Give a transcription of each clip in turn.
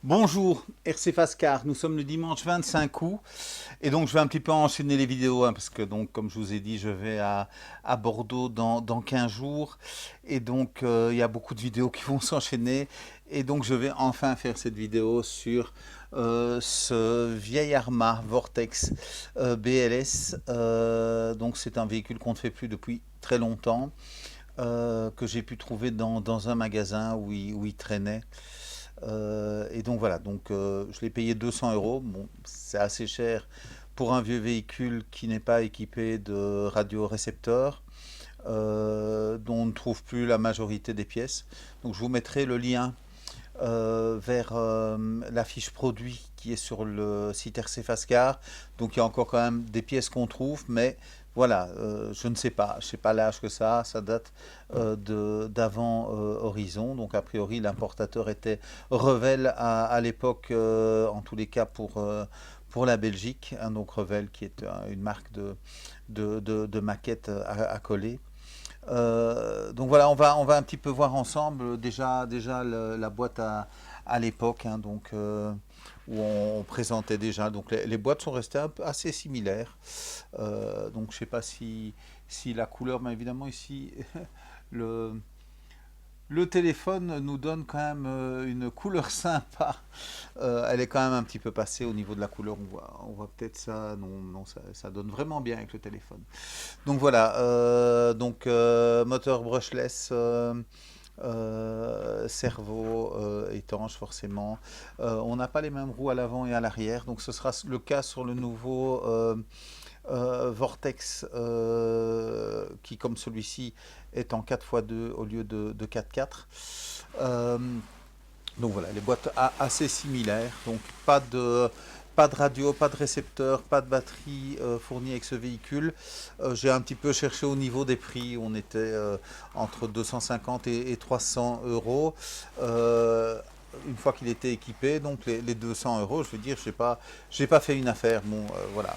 Bonjour, RC Fascar, nous sommes le dimanche 25 août et donc je vais un petit peu enchaîner les vidéos parce que donc comme je vous ai dit je vais à Bordeaux dans 15 jours et donc il y a beaucoup de vidéos qui vont s'enchaîner et donc je vais enfin faire cette vidéo sur ce vieil Arma Vortex BLS. Donc c'est un véhicule qu'on ne fait plus depuis très longtemps, que j'ai pu trouver dans un magasin où il traînait. Et donc voilà, je l'ai payé 200 euros. Bon, c'est assez cher pour un vieux véhicule qui n'est pas équipé de radiorécepteur, dont on ne trouve plus la majorité des pièces. Donc je vous mettrai le lien vers la fiche produit qui est sur le site RC Fascar. Donc il y a encore quand même des pièces qu'on trouve, mais voilà, je ne sais pas, je sais pas l'âge que ça date d'avant Horizon. Donc a priori l'importateur était Revel à l'époque, en tous les cas pour la Belgique, hein, donc Revel qui est une marque de maquettes à coller. Donc voilà, on va un petit peu voir ensemble déjà la boîte à l'époque, hein, où on présentait déjà. Donc les boîtes sont restées assez similaires. Donc je sais pas si la couleur, mais évidemment ici le, le téléphone nous donne quand même une couleur sympa. Elle est quand même un petit peu passée au niveau de la couleur. On voit peut-être ça. Non, non, ça donne vraiment bien avec le téléphone. Donc voilà, moteur brushless, cerveau étanche forcément. On n'a pas les mêmes roues à l'avant et à l'arrière, donc ce sera le cas sur le nouveau Vortex, qui comme celui-ci est en 4x2 au lieu de 4x4. Euh, donc voilà, les boîtes assez similaires, donc pas de radio, pas de récepteur, pas de batterie fournie avec ce véhicule. J'ai un petit peu cherché au niveau des prix, on était entre 250 et 300 euros. Une fois qu'il était équipé, donc les 200 euros, je veux dire, j'ai pas fait une affaire. Bon, voilà.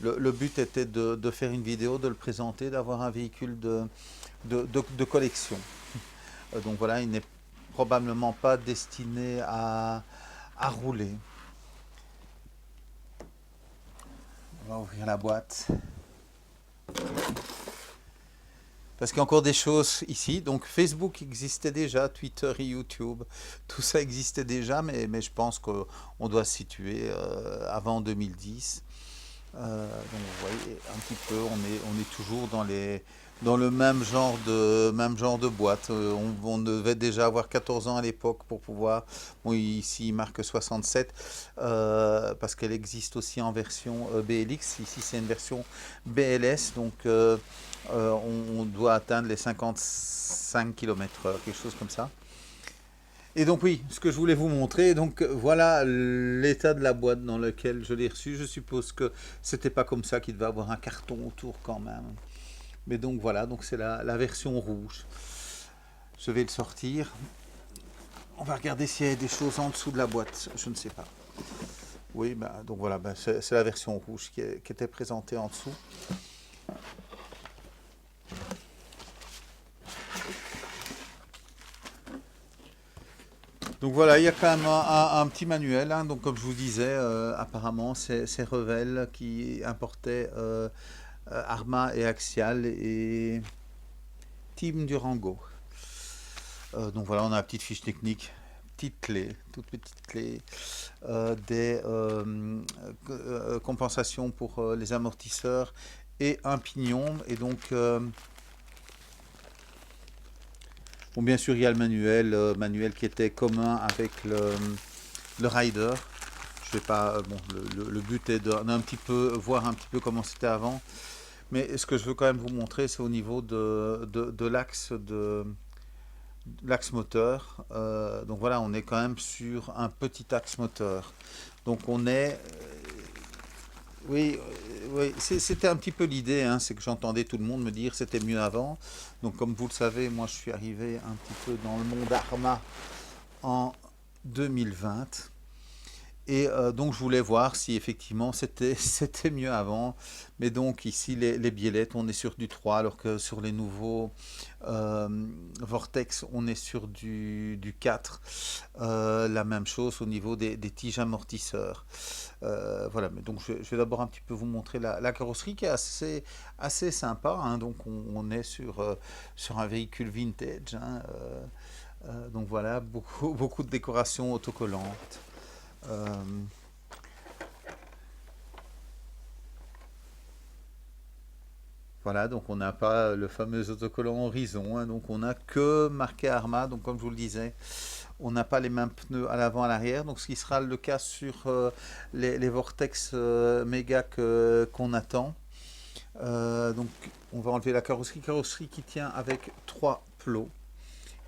Le but était de faire une vidéo, de le présenter, d'avoir un véhicule de collection. Donc voilà, il n'est probablement pas destiné à rouler. On va ouvrir la boîte. Parce qu'il y a encore des choses ici. Donc Facebook existait déjà, Twitter et YouTube, tout ça existait déjà, mais je pense qu'on doit se situer avant 2010. Donc vous voyez un petit peu, on est toujours dans le même genre de boîte. On devait déjà avoir 14 ans à l'époque pour pouvoir. Bon, ici il marque 67 parce qu'elle existe aussi en version BLX. Ici c'est une version BLS, donc on doit atteindre les 55 km/h, quelque chose comme ça. Et donc oui, ce que je voulais vous montrer, donc voilà l'état de la boîte dans laquelle je l'ai reçu. Je suppose que c'était pas comme ça qu'il devait avoir un carton autour quand même. Mais donc voilà, donc c'est la version rouge. Je vais le sortir. On va regarder s'il y a des choses en dessous de la boîte. Je ne sais pas. Oui, donc voilà, c'est la version rouge qui était présentée en dessous. Donc voilà, il y a quand même un petit manuel, hein. Donc comme je vous disais, apparemment c'est Revel qui importait Arma et Axial et Team Durango. Donc voilà, on a la petite fiche technique, petite clé, toute petite clé, des compensations pour les amortisseurs et un pignon. Et donc, bon, bien sûr, il y a le manuel qui était commun avec le Rider. Je vais pas, bon, le but est d'un petit peu voir un petit peu comment c'était avant. Mais ce que je veux quand même vous montrer, c'est au niveau de l'axe moteur. Donc voilà, on est quand même sur un petit axe moteur. Donc on est, oui, oui, c'était un petit peu l'idée, hein, c'est que j'entendais tout le monde me dire c'était mieux avant. Donc comme vous le savez, moi je suis arrivé un petit peu dans le monde Arma en 2020. Et donc je voulais voir si effectivement c'était c'était mieux avant. Mais donc ici les biellettes, on est sur du 3 alors que sur les nouveaux Vortex, on est sur du 4. La même chose au niveau des tiges amortisseurs. Voilà, mais donc je vais d'abord un petit peu vous montrer la carrosserie qui est assez sympa, hein. Donc on est sur un véhicule vintage, hein. Donc voilà, beaucoup de décorations autocollantes. Euh, voilà, donc on n'a pas le fameux autocollant Horizon, hein. Donc on n'a que marqué Arma, donc comme je vous le disais, on n'a pas les mêmes pneus à l'avant et à l'arrière, donc ce qui sera le cas sur les Vortex Mega qu'on attend. Donc on va enlever la carrosserie qui tient avec 3 plots.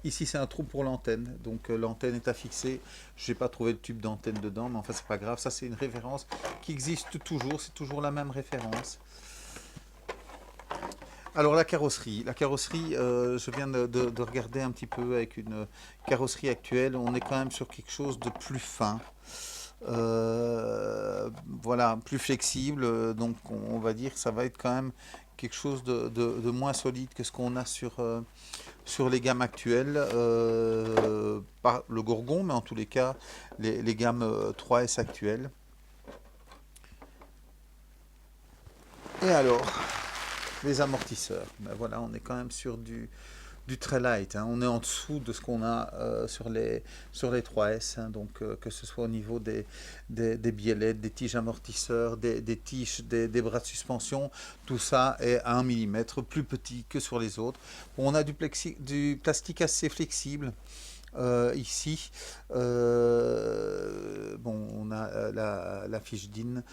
Ici c'est un trou pour l'antenne, donc l'antenne est à fixer. Je n'ai pas trouvé le tube d'antenne dedans, mais enfin c'est pas grave, ça c'est une référence qui existe toujours, c'est toujours la même référence. Alors la carrosserie, je viens de regarder un petit peu avec une carrosserie actuelle, on est quand même sur quelque chose de plus fin. Voilà, plus flexible, donc on va dire que ça va être quand même quelque chose de moins solide que ce qu'on a sur les gammes actuelles, pas le Gorgon, mais en tous les cas les gammes 3S actuelles. Et alors, les amortisseurs, ben voilà, on est quand même sur du très light, hein. On est en dessous de ce qu'on a sur les 3S, hein. Donc que ce soit au niveau des biellettes, des tiges amortisseurs, des tiges, des bras de suspension, tout ça est à 1 mm plus petit que sur les autres. Bon, on a du plastique assez flexible. Ici, bon, on a la fiche DIN,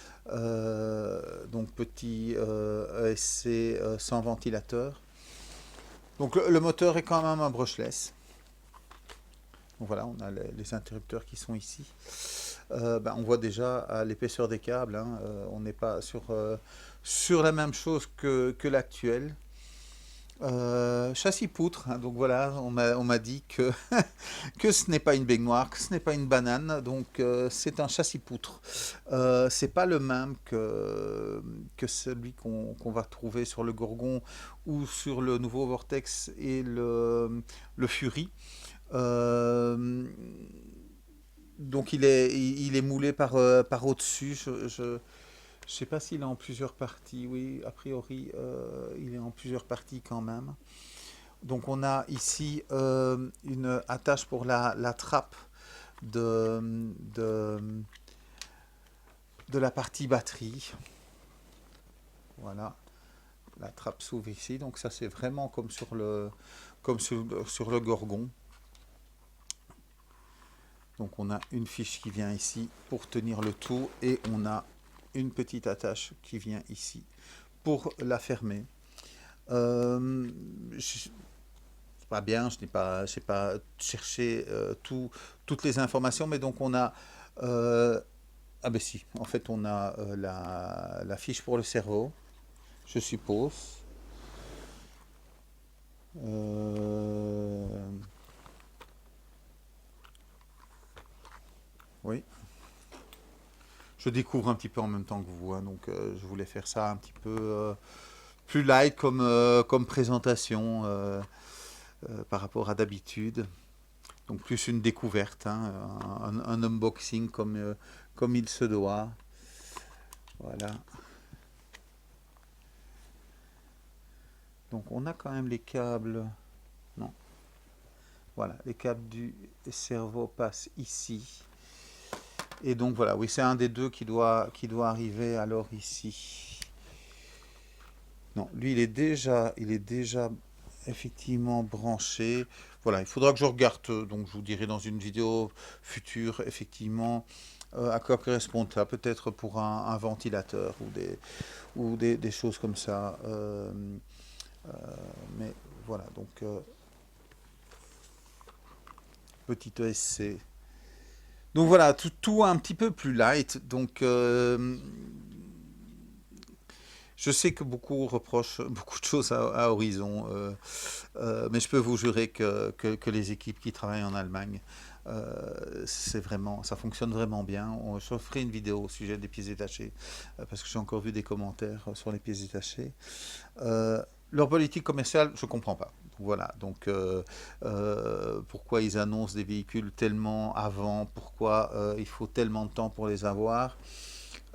donc petit ESC sans ventilateur. Donc le moteur est quand même un brushless. Donc voilà, on a les interrupteurs qui sont ici. Ben, on voit déjà à l'épaisseur des câbles, hein, on n'est pas sur la même chose que l'actuel. Châssis poutre, hein. Donc voilà, on m'a dit que ce n'est pas une baignoire, que ce n'est pas une banane, donc c'est un châssis poutre. C'est pas le même que celui qu'on va trouver sur le Gorgon ou sur le nouveau Vortex et le Fury. Euh, donc il est moulé par au-dessus. Je sais pas s'il est en plusieurs parties. Oui, a priori, il est en plusieurs parties quand même. Donc on a ici une attache pour la trappe de, de, de la partie batterie. Voilà, la trappe s'ouvre ici. Donc ça c'est vraiment comme sur le Gorgon. Donc on a une fiche qui vient ici pour tenir le tout et on a une petite attache qui vient ici pour la fermer. C'est pas bien, je n'ai pas cherché toutes les informations, mais donc on a ah ben si, en fait on a la fiche pour le cerveau, je suppose. Euh, oui, je découvre un petit peu en même temps que vous, hein, donc je voulais faire ça un petit peu plus light comme présentation par rapport à d'habitude. Donc plus une découverte, hein, un unboxing comme il se doit. Voilà. Donc on a quand même les câbles. Non. Voilà, les câbles du cerveau passent ici. Et donc voilà, oui, c'est un des deux qui doit arriver alors ici. Non, lui il est déjà effectivement branché. Voilà, il faudra que je regarde, donc je vous dirai dans une vidéo future, effectivement, à quoi correspond ça, peut-être pour un ventilateur ou des choses comme ça. Euh, mais voilà, donc petit ESC. Donc voilà, tout un petit peu plus light. Donc Je sais que beaucoup reprochent beaucoup de choses à Horizon, mais je peux vous jurer que les équipes qui travaillent en Allemagne, c'est vraiment, ça fonctionne vraiment bien. Je ferai une vidéo au sujet des pièces détachées, parce que j'ai encore vu des commentaires sur les pièces détachées. Euh, Leur politique commerciale, je comprends pas. Voilà, donc pourquoi ils annoncent des véhicules tellement avant, pourquoi il faut tellement de temps pour les avoir.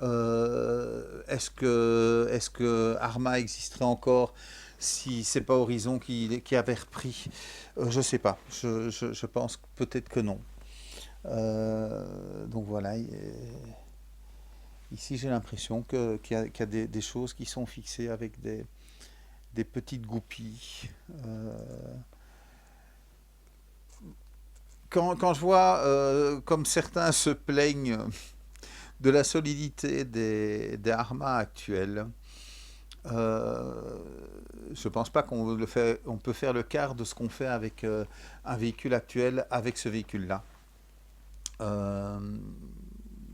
Est-ce que Arma existerait encore si c'est pas Horizon qui avait repris? Je sais pas. Je pense peut-être que non. Donc voilà. Ici, j'ai l'impression qu'il y a des choses qui sont fixées avec des petites goupilles. Euh, quand je vois comme certains se plaignent de la solidité des Arma actuels, Euh, je pense pas on peut faire le quart de ce qu'on fait avec un véhicule actuel avec ce véhicule-là. Euh,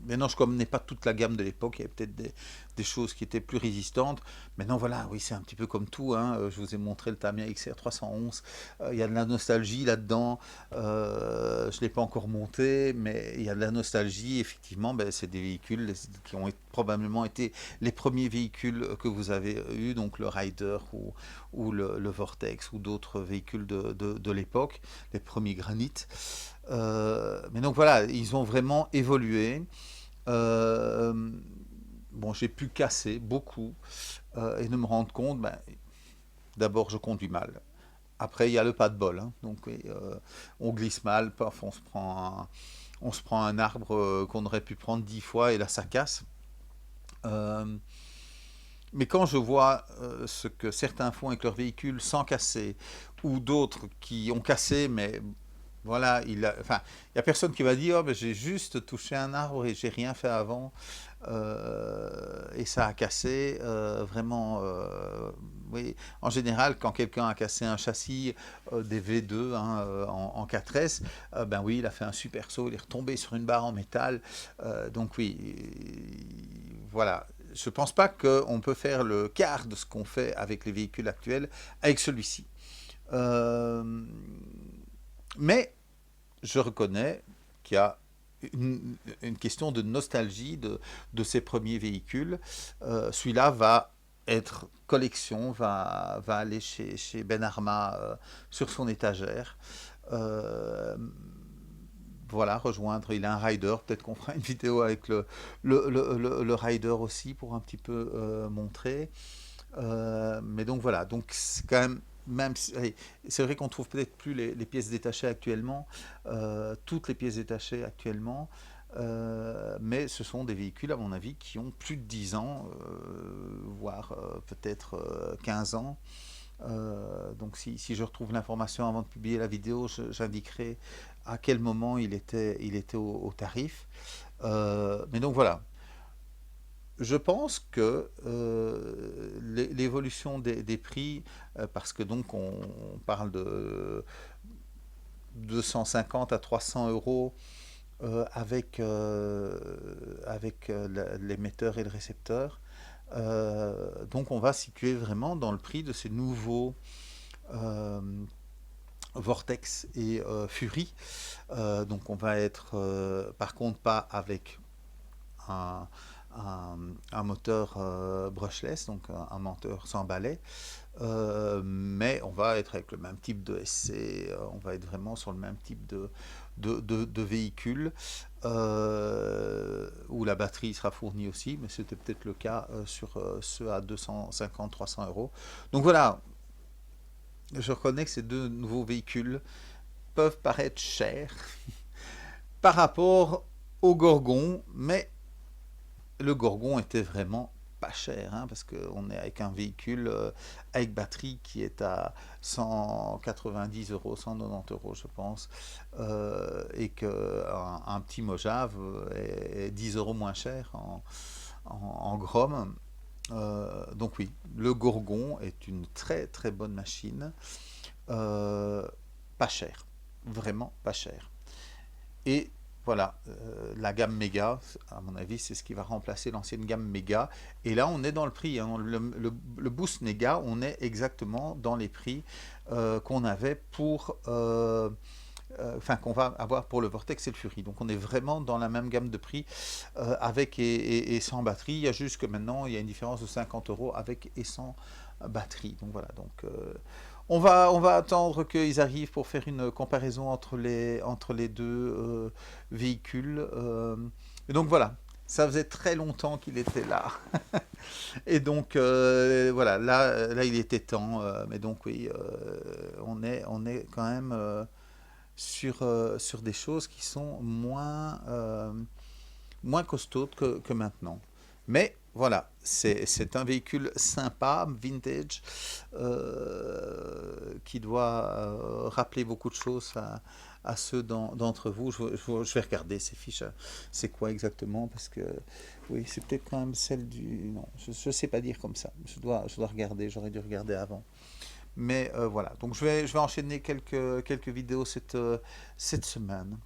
Maintenant, je ne connais pas toute la gamme de l'époque. Il y avait peut-être des choses qui étaient plus résistantes. Maintenant, voilà, oui, c'est un petit peu comme tout, hein. Je vous ai montré le Tamiya XR 311. Il y a de la nostalgie là-dedans. Je ne l'ai pas encore monté, mais il y a de la nostalgie. Effectivement, ben, c'est des véhicules qui ont probablement été les premiers véhicules que vous avez eus, donc le Rider ou le Vortex ou d'autres véhicules de l'époque, les premiers Granit. Mais donc voilà, ils ont vraiment évolué. Euh, bon, j'ai pu casser beaucoup et de me rendre compte, ben, d'abord je conduis mal. Après, il y a le pas de bol, hein. Donc, oui, on glisse mal, paf, on se prend un arbre qu'on aurait pu prendre 10 fois et là ça casse. Euh, mais quand je vois ce que certains font avec leur véhicule sans casser, ou d'autres qui ont cassé, mais voilà, enfin, il n'y a personne qui va dire oh, ben, j'ai juste touché un arbre et j'ai rien fait avant et ça a cassé. Vraiment, oui. En général, quand quelqu'un a cassé un châssis des V2 hein, en 4S, ben oui, il a fait un super saut, il est retombé sur une barre en métal. Donc oui, voilà. Je ne pense pas qu'on peut faire le quart de ce qu'on fait avec les véhicules actuels avec celui-ci. Euh, mais je reconnais qu'il y a une question de nostalgie de ces premiers véhicules. Celui-là va être collection, va aller chez Ben Arma sur son étagère. Euh, voilà, rejoindre, il a un rider, peut-être qu'on fera une vidéo avec le rider aussi pour un petit peu montrer. Mais donc voilà, donc c'est quand même, même allez, c'est vrai qu'on trouve peut-être plus les pièces détachées actuellement, toutes les pièces détachées actuellement, mais ce sont des véhicules à mon avis qui ont plus de 10 ans, voire peut-être 15 ans. Donc si je retrouve l'information avant de publier la vidéo, j'indiquerai à quel moment il était au tarif. Mais donc voilà, je pense que l'évolution des prix, parce que donc on parle de 250 à 300 euros avec l'émetteur et le récepteur, donc on va situer vraiment dans le prix de ces nouveaux euh, Vortex et Fury. Donc on va être par contre pas avec un, un moteur brushless, donc un moteur sans balai, mais on va être avec le même type de SC, on va être vraiment sur le même type de véhicule, où la batterie sera fournie aussi, mais c'était peut-être le cas sur ceux à 250-300 euros. Donc voilà, je reconnais que ces deux nouveaux véhicules peuvent paraître chers par rapport au Gorgon, mais le Gorgon était vraiment pas cher, hein, parce qu'on est avec un véhicule avec batterie qui est à 190 euros, 190 euros, je pense, et qu'un petit Mojave est 10 euros moins cher en Grom. Donc oui, le Gorgon est une très très bonne machine, euh, pas cher, vraiment pas cher. Et Voilà, la gamme Méga, à mon avis, c'est ce qui va remplacer l'ancienne gamme Méga. Et là, on est dans le prix, hein. Le Boost Méga, on est exactement dans les prix qu'on avait pour, enfin qu'on va avoir pour le Vortex et le Fury. Donc on est vraiment dans la même gamme de prix avec et sans batterie. Il y a juste que maintenant, il y a une différence de 50 euros avec et sans batterie. Donc voilà, donc on va attendre qu'ils arrivent pour faire une comparaison entre les deux véhicules. Et donc voilà, ça faisait très longtemps qu'il était là. Et donc voilà, là il était temps. Mais donc oui, on est quand même sur des choses qui sont moins costaudes que maintenant. Mais voilà, c'est un véhicule sympa, vintage, qui doit rappeler beaucoup de choses à ceux d'entre vous. Je vais regarder ces fiches. C'est quoi exactement? Parce que oui, c'est peut-être quand même celle du... Non, je ne sais pas dire comme ça. Je dois regarder, j'aurais dû regarder avant. Mais voilà, donc je vais enchaîner quelques vidéos cette semaine.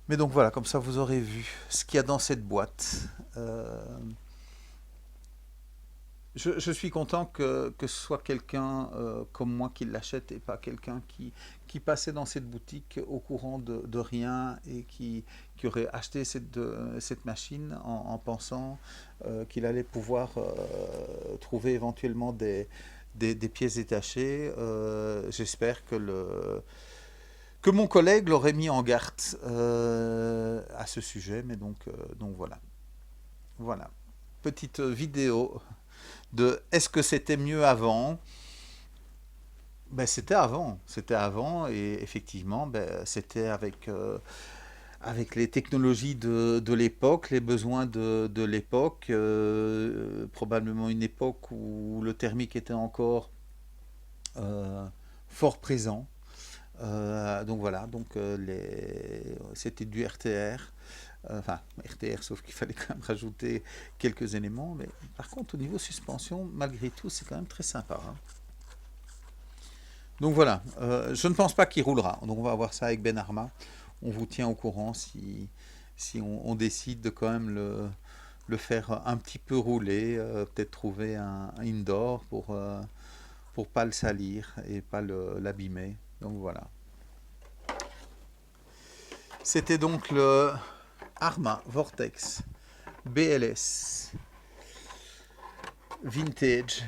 Mais donc voilà, comme ça vous aurez vu ce qu'il y a dans cette boîte. Euh, je suis content que ce soit quelqu'un comme moi qui l'achète et pas quelqu'un qui passait dans cette boutique au courant de rien et qui aurait acheté cette machine en pensant qu'il allait pouvoir trouver éventuellement des pièces détachées. J'espère que mon collègue l'aurait mis en garde à ce sujet, mais donc voilà. Voilà. Petite vidéo de est-ce que c'était mieux avant? Ben, c'était avant et effectivement ben, c'était avec les technologies de l'époque, les besoins de l'époque, probablement une époque où le thermique était encore euh, fort présent. Donc voilà, donc c'était du RTR, enfin RTR, sauf qu'il fallait quand même rajouter quelques éléments. Mais par contre, au niveau suspension, malgré tout, c'est quand même très sympa, hein. Donc voilà, je ne pense pas qu'il roulera. Donc on va voir ça avec Ben Arma. On vous tient au courant si on décide de quand même le faire un petit peu rouler, peut-être trouver un indoor pour pas le salir et pas l'abîmer. Donc voilà. C'était donc le Arma Vortex BLS Vintage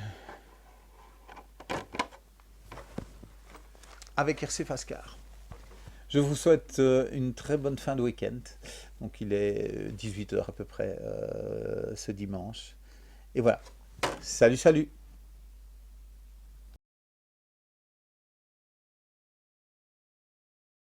avec RC Fastcar. Je vous souhaite une très bonne fin de week-end. Donc il est 18 h à peu près ce dimanche. Et voilà. Salut, salut!